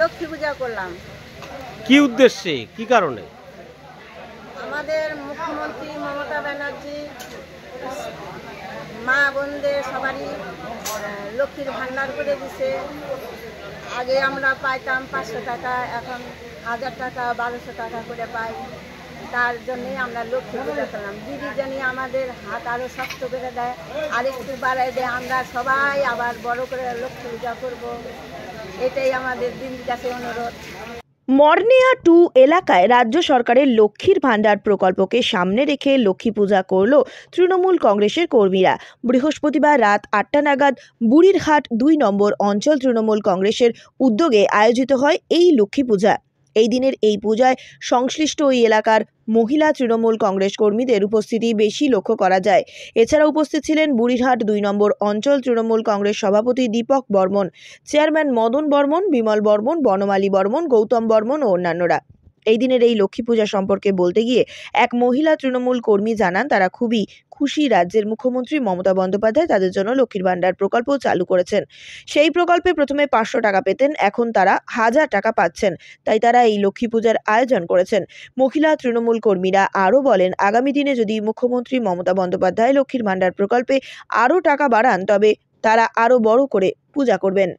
লক্ষ্মী পূজা করলাম। কি উদ্দেশ্যে, কি কারণে? আমাদের মুখ্যমন্ত্রী মমতা ব্যানার্জি মা বোনদের সবারই লক্ষ্মীর ভান্ডার করে দিছে। আগে আমরা পাইতাম 500 টাকা, এখন 1000 টাকা 1200 টাকা করে পাই। তার জন্যই আমরা লক্ষ্মী পূজা করলাম। দিদি জানি আমাদের হাত আরও শক্ত করে দেয়, আরেকটু বাড়ায় দেয়, আমরা সবাই আবার বড় করে লক্ষ্মী পূজা করব। এটাই আমাদের দিদির কাছে অনুরোধ। মর্নিয়া 2 এলাকায় রাজ্য সরকারের লক্ষ্মীর ভান্ডার প্রকল্পকে সামনে রেখে লক্ষ্মী পূজা করল তৃণমূল কংগ্রেসের কর্মীরা। বৃহস্পতিবার রাত 8টা নাগাদ বুড়িরহাট 2 নম্বর অঞ্চল তৃণমূল কংগ্রেসের উদ্যোগে আয়োজিত হয় এই লক্ষ্মী পূজা। এই দিনের এই পূজায় সংশ্লিষ্ট ওই এলাকার মহিলা তৃণমূল কংগ্রেস কর্মীদের উপস্থিতি বেশি লক্ষ্য করা যায়। এছাড়া উপস্থিত ছিলেন বুড়িরহাট 2 নম্বর অঞ্চল তৃণমূল কংগ্রেস সভাপতি দীপক বর্মন, চেয়ারম্যান মদন বর্মন, বিমল বর্মন, বনমালী বর্মন, গৌতম বর্মন ও অন্যান্যরা। এই দিনের এই লক্ষ্মী পূজা সম্পর্কে বলতে গিয়ে এক মহিলা তৃণমূল কর্মী জানান তারা খুবই খুশি রাজ্যের মুখ্যমন্ত্রী মমতা বন্দ্যোপাধ্যায় তাদের জন্য লক্ষ্মীর ভান্ডার প্রকল্প চালু করেছেন। সেই প্রকল্পে প্রথমে 500 টাকা পেতেন, এখন তারা 1000 টাকা পাচ্ছেন। তাই তারা এই লক্ষ্মী পূজার আয়োজন করেছেন। মহিলা তৃণমূল কর্মীরা আরও বলেন, আগামী দিনে যদি মুখ্যমন্ত্রী মমতা বন্দ্যোপাধ্যায় লক্ষ্মীর ভান্ডার প্রকল্পে আরও টাকা বাড়ান তবে তারা আরও বড় করে পূজা করবেন।